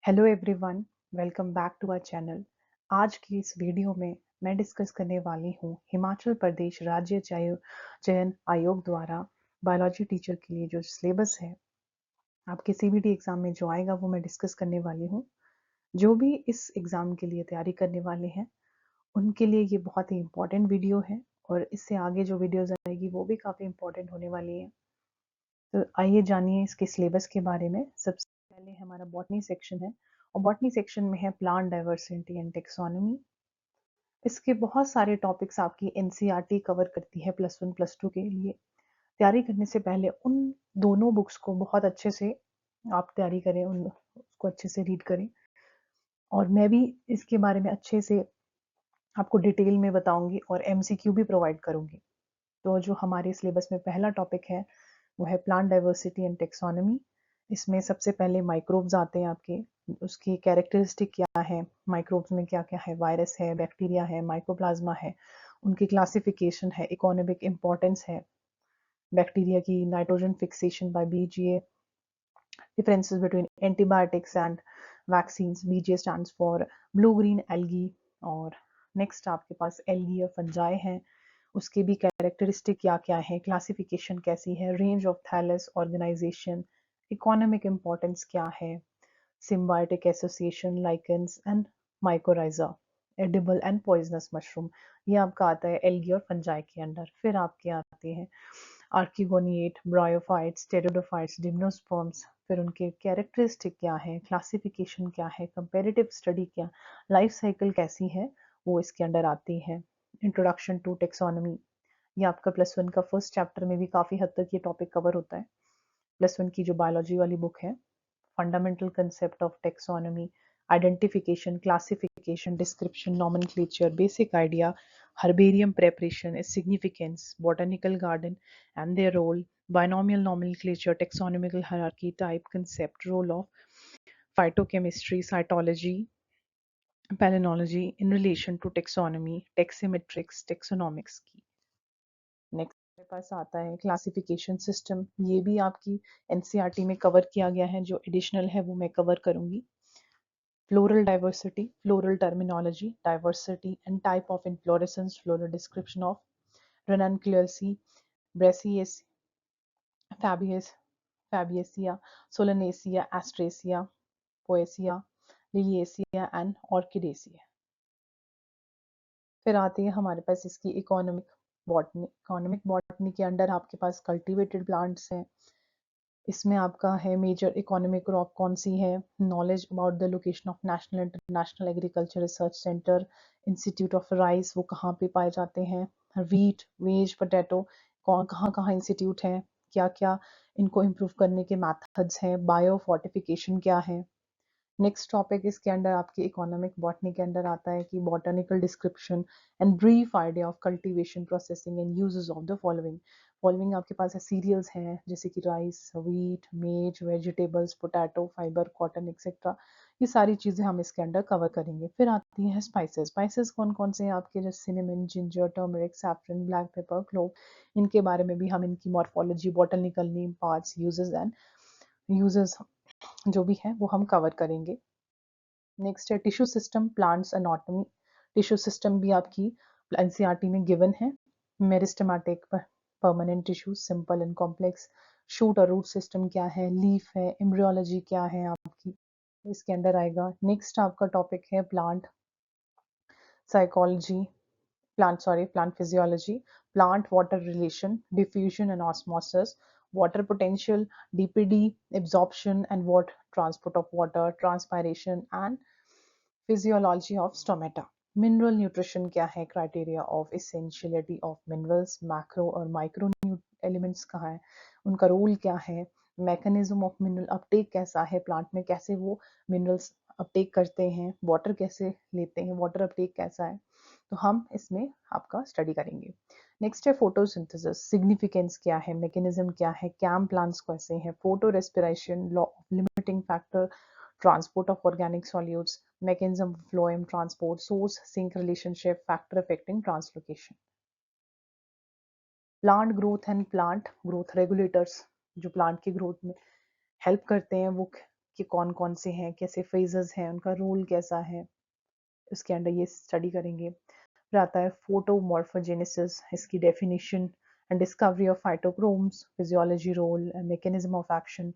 Hello everyone, welcome back to our channel. आज की इस वीडियो में मैं डिस्कस करने वाली हूँ हिमाचल प्रदेश राज्य चयन आयोग द्वारा बायोलॉजी टीचर के लिए जो सिलेबस है आपके सीबीटी एग्जाम में जो आएगा वो मैं डिस्कस करने वाली हूँ। जो भी इस एग्जाम के लिए तैयारी करने वाले हैं उनके लिए ये बहुत ही इम्पोर्टेंट वीडियो है और इससे आगे जो वीडियोज आएगी वो भी काफ़ी इम्पोर्टेंट होने वाली है। तो आइए जानिए इसके सिलेबस के बारे में। सबसे पहले हमारा बॉटनी सेक्शन है और बॉटनी सेक्शन में है प्लांट डाइवर्सिटी एंड टेक्सोनॉमी। इसके बहुत सारे टॉपिक्स आपकी एनसीईआरटी कवर करती है प्लस वन प्लस टू के लिए। तैयारी करने से पहले उन दोनों बुक्स को बहुत अच्छे से आप तैयारी करें, उन उसको अच्छे से रीड करें और मैं भी इसके बारे में अच्छे से आपको डिटेल में बताऊंगी और एमसीक्यू भी प्रोवाइड करूंगी। तो जो हमारे सिलेबस में पहला टॉपिक है वो है प्लांट डाइवर्सिटी एंड टेक्सोनॉमी। इसमें सबसे पहले माइक्रोब्स आते हैं आपके, उसकी कैरेक्टरिस्टिक क्या है, माइक्रोब्स में क्या क्या है, वायरस है, बैक्टीरिया है, माइकोप्लाज्मा है, उनकी क्लासिफिकेशन है, इकोनॉमिक इम्पोर्टेंस है, बैक्टीरिया की nitrogen fixation by BGA, differences between antibiotics and vaccines. BJ stands for blue green algae। और नेक्स्ट आपके पास एल्गी और फंजाई हैं, उसके भी कैरेक्टरिस्टिक क्या क्या है, क्लासिफिकेशन कैसी है, range of thallus organisation, economic importance क्या है, symbiotic association, lichens and mycorrhiza, edible and poisonous mushroom। ये आपका आता है एल्गी और फंजाई के अंडर। फिर आपके आते हैं आर्किगोनिएट, ब्रायोफाइट्स, टेरिडोफाइट्स, जिम्नोस्पर्म्स। फिर उनके कैरेक्टरिस्टिक क्या है, क्लासिफिकेशन क्या है, कंपेरेटिव स्टडी क्या, लाइफ साइकिल कैसी है, वो इसके अंडर आती है। इंट्रोडक्शन टू टेक्सोनॉमी, ये आपका प्लस वन का फर्स्ट चैप्टर में भी काफ़ी हद तक ये टॉपिक कवर होता है। प्लस वन की जो बायोलॉजी वाली बुक है, fundamental concept of taxonomy, identification, classification, description, nomenclature, basic idea, herbarium preparation, its significance, botanical garden and their role, binomial nomenclature, taxonomical hierarchy, type, concept, role of phytochemistry, cytology, palynology in relation to taxonomy, taximetrics, taxonomics की। Next मेरे पास आता है classification system. ये भी आपकी NCERT में cover किया गया है, जो एडिशनल है वो मैं कवर करूंगी। Floral diversity, floral terminology, diversity and type of inflorescence, floral description of Ranunculaceae, Brassicaceae, Fabaceae, Fabaceae, Solanaceae, Asteraceae, Poaceae, Liliaceae and Orchidaceae। फिर आती है हमारे पास इसकी इकोनॉमिक बॉटनी। इकोनॉमिक बॉटनी के अंडर आपके पास कल्टीवेटेड प्लांट्स हैं। इसमें आपका है मेजर इकोनॉमिक क्रॉप कौन सी है, knowledge about the location of national international agriculture research centre, institute of rice वो कहाँ पे पाए जाते हैं, वीट, वेज, पोटैटो कौन कहाँ कहाँ इंस्टीट्यूट हैं, क्या क्या इनको इम्प्रूव करने के मैथड्स हैं, बायो फोर्टिफिकेशन क्या है। नेक्स्ट टॉपिक इसके अंडर आपके इकोनॉमिक बॉटनी के अंदर आता है कि botanical description and brief idea of cultivation, processing and uses of the following. Following आपके पास है सीरियल्स हैं जैसे कि राइस, व्हीट, मेज, vegetables, potato, fibre, cotton etcetera. ये सारी चीज़ें हम इसके अंडर कवर करेंगे। फिर आती हैं स्पाइसेस। स्पाइसेस कौन कौन से हैं आपके, जैसे cinnamon, ginger, turmeric, saffron, black pepper, clove. इनके बारे में भी हम इनकी morphology, botanical name, parts, uses and uses जो भी है वो हम कवर करेंगे। नेक्स्ट है tissue system, plants anatomy. Tissue system भी आपकी एनसीईआरटी में गिवन है। Meristematic, permanent tissue, simple and complex, shoot और रूट सिस्टम क्या है, लीफ है, एम्ब्रियोलॉजी क्या है आपकी, इसके अंडर आएगा। नेक्स्ट आपका टॉपिक है plant psychology, plant physiology, plant water relation, diffusion and osmosis, water potential, DPD, absorption and what transport of water, transpiration and physiology of stomata। Mineral nutrition क्या है, criteria of essentiality of minerals, macro और micro elements कहाँ है, उनका role क्या है, mechanism of mineral uptake कैसा है, प्लांट में कैसे वो मिनरल्स अपटेक करते हैं, वाटर कैसे लेते हैं, वाटर अपटेक कैसा है, तो हम इसमें आपका स्टडी करेंगे। नेक्स्ट है फोटोसिंथेसिस, सिग्निफिकेंस क्या है, मैकेनिज्म क्या है, कैम प्लांट्स कैसे हैं, photo respiration, law of limiting factor, transport of organic solutes, mechanism of phloem transport, source sink relationship, factor affecting translocation। Plant growth and plant growth regulators, जो plant की growth में help करते हैं वो कि कौन कौन से हैं, कैसे फेजेस हैं, उनका रोल कैसा है, उसके अंदर ये स्टडी करेंगे। फिर आता है फोटोमॉर्फोजेनेसिस, इसकी definition and discovery of phytochromes, physiology role and mechanism of action,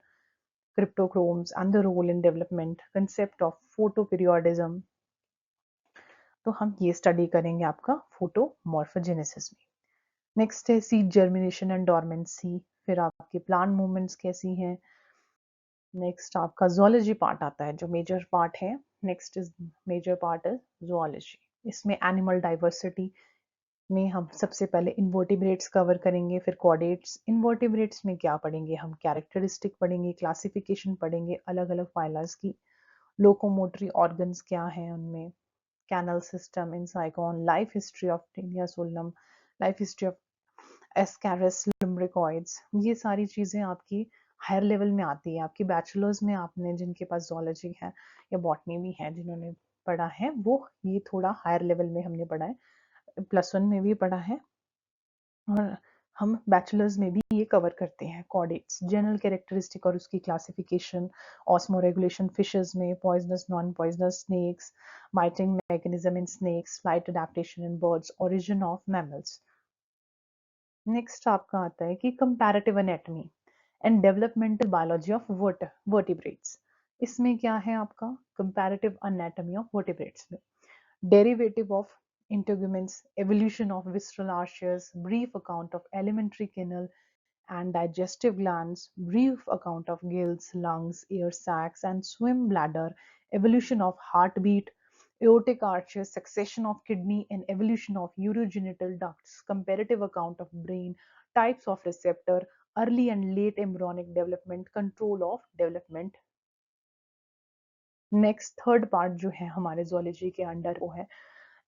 cryptochromes and the role in development, concept of photoperiodism। तो हम ये स्टडी करेंगे आपका फोटोमॉर्फोजेनेसिस में। नेक्स्ट है सीड जर्मिनेशन एंड डोरमेंसी, फिर आपके प्लांट मूवमेंट्स कैसी हैं। नेक्स्ट आपका जोलॉजी पार्ट आता है, जो मेजर पार्ट है। Next is major part is zoology. इसमें एनिमल डाइवर्सिटी में हम सबसे पहले इन्वर्टिब्रेट्स कवर करेंगे, फिर कॉर्डेट्स। इन्वर्टिब्रेट्स में क्या पढ़ेंगे हम, कैरेक्टरिस्टिक पढ़ेंगे, क्लासिफिकेशन पढ़ेंगे अलग अलग फाइलर्स की, लोकोमोटरी ऑर्गन्स क्या हैं उनमें, canal system in sycon, life history of taenia solium, life history of ascaris lumbricoides. ये सारी चीज़ें आपकी हायर लेवल में आती है। आपकी बैचलर्स में आपने जिनके पास जोलॉजी है या बॉटनी भी है जिन्होंने पढ़ा है, वो ये थोड़ा हायर लेवल में हमने पढ़ा है, +1 में भी पढ़ा है, और हम बैचलर्स में भी ये कवर करते हैं। कॉर्डेट्स, जनरल कैरेक्टरिस्टिक और उसकी क्लासिफिकेशन, ऑस्मो रेगुलेशन फिशेस में, poisonous non poisonous snakes, mating mechanism in snakes, flight adaptation in birds, origin of mammals. Next आपका आता है कि comparative anatomy and developmental biology of vertebrates. इसमें क्या है आपका कंपैरेटिव एनाटॉमी ऑफ वर्टिब्रेट्स में derivative of integuments, evolution of visceral arches, brief account of alimentary canal and digestive glands, brief account of gills, lungs, air sacs, and swim bladder, evolution of heartbeat, aortic arches, succession of kidney, and evolution of urogenital ducts, comparative account of brain, types of receptor, early and late embryonic development, control of development। Next third part जो है हमारे zoology के under वो है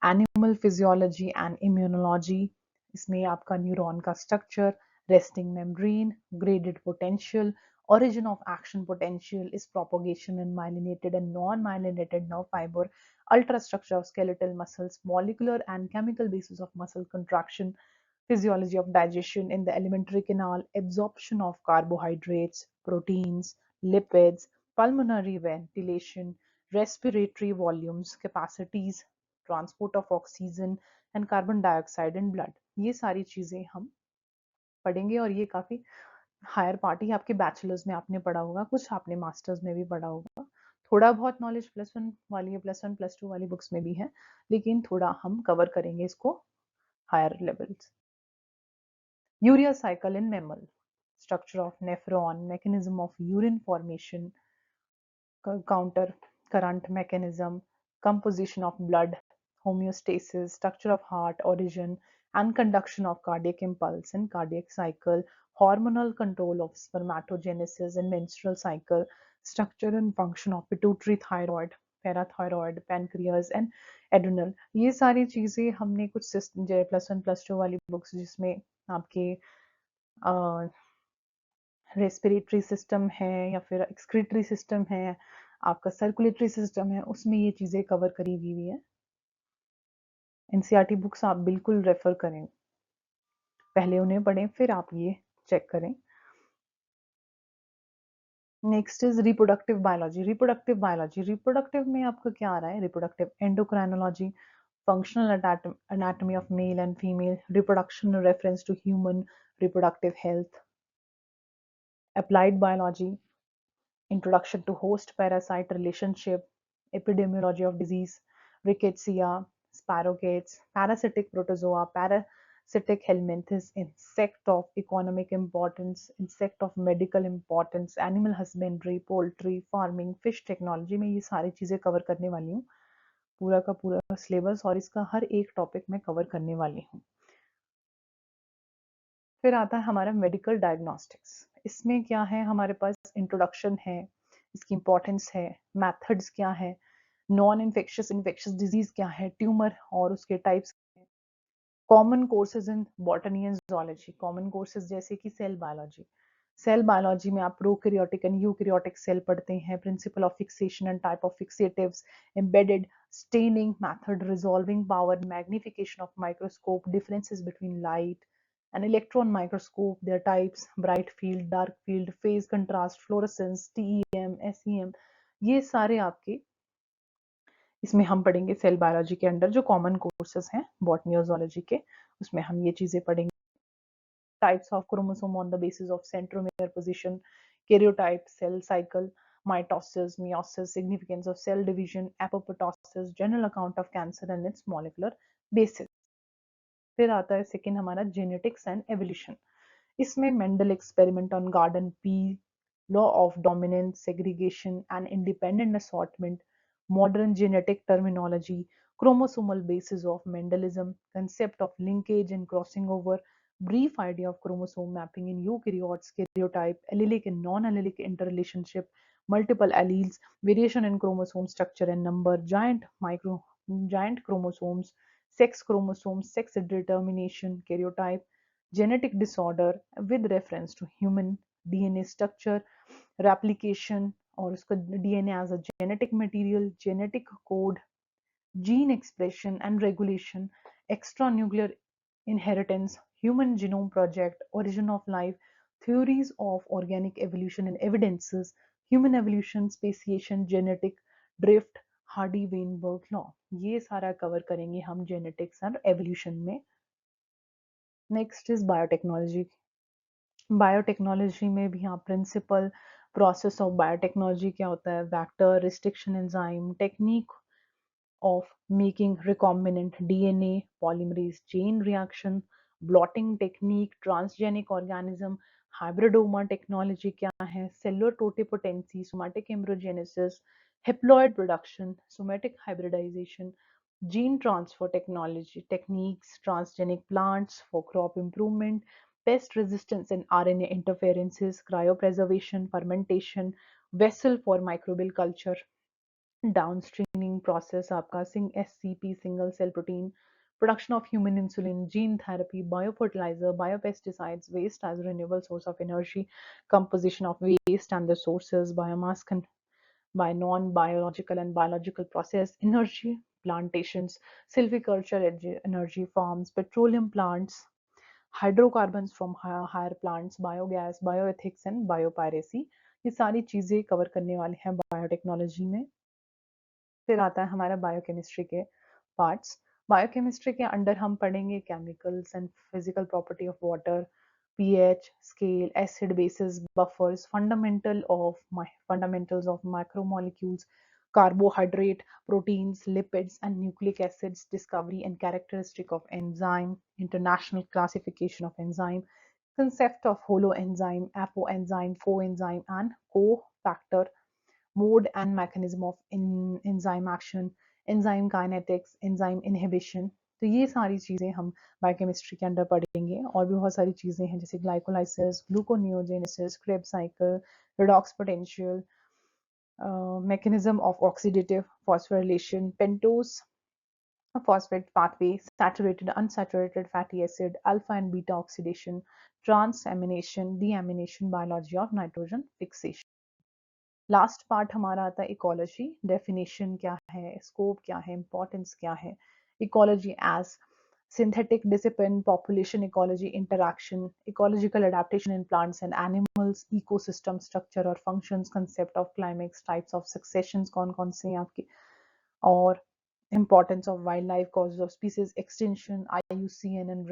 animal physiology and immunology. इसमें आपका neuron का structure, resting membrane, graded potential, origin of action potential is propagation in myelinated and non-myelinated nerve fiber, ultrastructure of skeletal muscles, molecular and chemical basis of muscle contraction, physiology of digestion in the alimentary canal, absorption of carbohydrates, proteins, lipids, pulmonary ventilation, respiratory volumes, capacities, transport of oxygen and carbon dioxide in blood। ये सारी चीजें हम पढ़ेंगे, और ये काफी higher part ही आपके bachelors में आपने पढ़ा होगा, कुछ आपने मास्टर्स में भी पढ़ा होगा। थोड़ा बहुत नॉलेज +1 वाली, +1 +2 वाली बुक्स में भी है, लेकिन थोड़ा हम कवर करेंगे इसको higher levels. Urea cycle in mammal, structure of nephron, mechanism of urine formation, counter current mechanism, composition of blood, homeostasis, structure of heart, origin and conduction of cardiac impulse and cardiac cycle, hormonal control of spermatogenesis and menstrual cycle, structure and function of pituitary thyroid, parathyroid, pancreas and adrenal. ये सारी चीजें हमने कुछ +1 +2 वाली books जिसमें आपके respiratory system है या फिर एक्सक्रीटरी सिस्टम है, आपका सर्कुलेटरी सिस्टम है, उसमें ये चीजें कवर करी हुई है। एनसीईआरटी बुक्स आप बिल्कुल रेफर करें, पहले उन्हें पढ़ें फिर आप ये चेक करें। Next is reproductive biology. Reproductive में आपका क्या आ रहा है, reproductive endocrinology, functional anatomy of male and female, reproduction in reference to human reproductive health, applied biology, introduction to host parasite relationship, epidemiology of disease, rickettsia, spirochetes, parasitic protozoa, parasitic helminthes, insect of economic importance, insect of medical importance, animal husbandry, poultry farming, fish technology। में ये सारी चीजें cover करने वाली हूँ, पूरा का पूरा सिलेबस और इसका हर एक टॉपिक में कवर करने वाली हूँ। फिर आता है हमारा मेडिकल डायग्नोस्टिक्स। इसमें क्या है, हमारे पास इंट्रोडक्शन है, इसकी इंपॉर्टेंस है, मेथड्स क्या है, नॉन इन्फेक्शियस इन्फेक्शियस डिजीज क्या है, ट्यूमर और उसके types, common courses in botany and zoology, common courses जैसे कि सेल बायोलॉजी। सेल बायोलॉजी में आप प्रोकैरियोटिक एंड यूकैरियोटिक सेल पढ़ते हैं, principle of fixation and type of fixatives, embedded staining method, resolving power, magnification of microscope, differences between light An electron microscope, their types, bright field, dark field, phase contrast, fluorescence, TEM, SEM, ये सारे आपके इसमें हम पढ़ेंगे cell biology के under जो common courses हैं botany और zoology के, उसमें हम ये चीजें पढ़ेंगे. Types of chromosome on the basis of centromere position, karyotype, cell cycle, mitosis, meiosis, significance of cell division, apoptosis, general account of cancer and its molecular basis. फिर आता है सेकेंड हमारा जेनेटिक्स एंड एवोल्यूशन. इसमें Mendel experiment on garden pea, law of dominance, segregation and independent assortment, modern genetic terminology, chromosomal basis of Mendelism, concept of linkage and crossing over, brief idea of chromosome mapping in eukaryotes, karyotype, allelic and non-allelic interrelationship, multiple alleles, variation in chromosome structure and number, giant chromosomes, sex chromosomes, sex determination, karyotype, genetic disorder with reference to human DNA structure, replication और उसका DNA as a genetic material, genetic code, gene expression and regulation, extranuclear inheritance, human genome project, origin of life, theories of organic evolution and evidences, human evolution, speciation, genetic drift, Hardy Weinberg law. ये सारा cover करेंगे हम genetics और evolution में. Next is biotechnology. Biotechnology में भी यहाँ principal process of biotechnology क्या होता है, vector, restriction enzyme, technique of making recombinant DNA, polymerase chain reaction, blotting technique, transgenic organism, hybridoma technology क्या है, cellular totipotency, somatic embryogenesis, haploid production, somatic hybridization, gene transfer technology techniques, transgenic plants for crop improvement, pest resistance and RNA interferences, cryopreservation, fermentation, vessel for microbial culture, downstreaming process आपका SCP single cell protein, production of human insulin, gene therapy, biofertiliser, biopesticides, waste as renewable source of energy, composition of waste and the sources, biomass by non-biological and biological process, energy plantations, silviculture energy farms, petroleum plants, hydrocarbons from higher plants, biogas, bioethics and biopiracy. ये सारी चीजें cover करने वाले हैं biotechnology में. फिर आता है हमारा बायोकेमिस्ट्री के पार्ट्स. बायोकेमिस्ट्री के अंडर हम पढ़ेंगे chemicals and physical property of water, pH, scale, acid bases, buffers, fundamentals of macromolecules, carbohydrate, proteins, lipids, and nucleic acids, discovery and characteristic of enzyme, international classification of enzyme, concept of holoenzyme, apoenzyme, coenzyme, and cofactor, mode and mechanism of enzyme action, enzyme kinetics, enzyme inhibition. तो ये सारी चीज़ें हम biochemistry के अंदर पढ़ेंगे. और भी बहुत सारी चीज़ें हैं जैसे glycolysis, gluconeogenesis, Krebs cycle, redox potential, mechanism of oxidative phosphorylation, pentose phosphate pathway, saturated unsaturated fatty acid, alpha and beta oxidation, transamination, deamination, biology of nitrogen fixation. Last part हमारा आता है इकोलॉजी. डेफिनेशन क्या है, scope क्या है, importance क्या है. Ecology as synthetic discipline, population ecology, interaction, ecological adaptation in plants and animals, ecosystem structure और functions, concept of climax, types of successions कौन कौन से हैं आपके, और importance of wildlife, causes of species extinction, IUCN and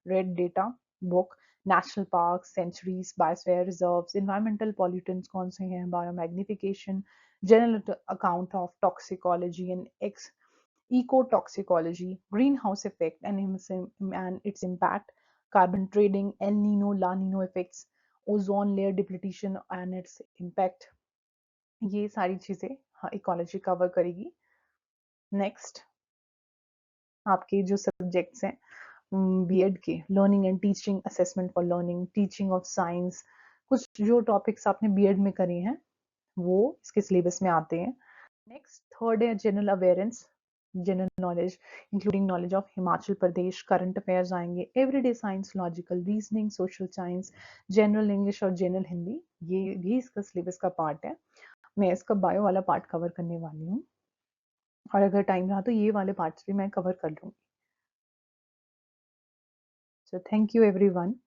red data book, national parks, sanctuaries, biosphere reserves, environmental pollutants कौन से हैं, biomagnification, general account of toxicology and ecotoxicology, greenhouse effect and its impact, carbon trading, El Nino, La Nino effects, ozone layer depletion and its impact. ये सारी चीजें ecology cover करेगी. Next आपके जो subjects हैं बीएड के, learning and teaching, assessment for learning, teaching of science, कुछ जो टॉपिक्स आपने बीएड में करे हैं वो इसके सिलेबस में आते हैं. नेक्स्ट थर्ड है general awareness, general knowledge including knowledge of Himachal Pradesh, current affairs आएंगे, everyday science, logical reasoning, social science, general English और जनरल हिंदी, ये भी इसका सिलेबस का पार्ट है. मैं इसका बायो वाला पार्ट कवर करने वाली हूँ और अगर टाइम रहा तो ये वाले पार्ट्स भी मैं कवर कर लूँगी. So thank you everyone.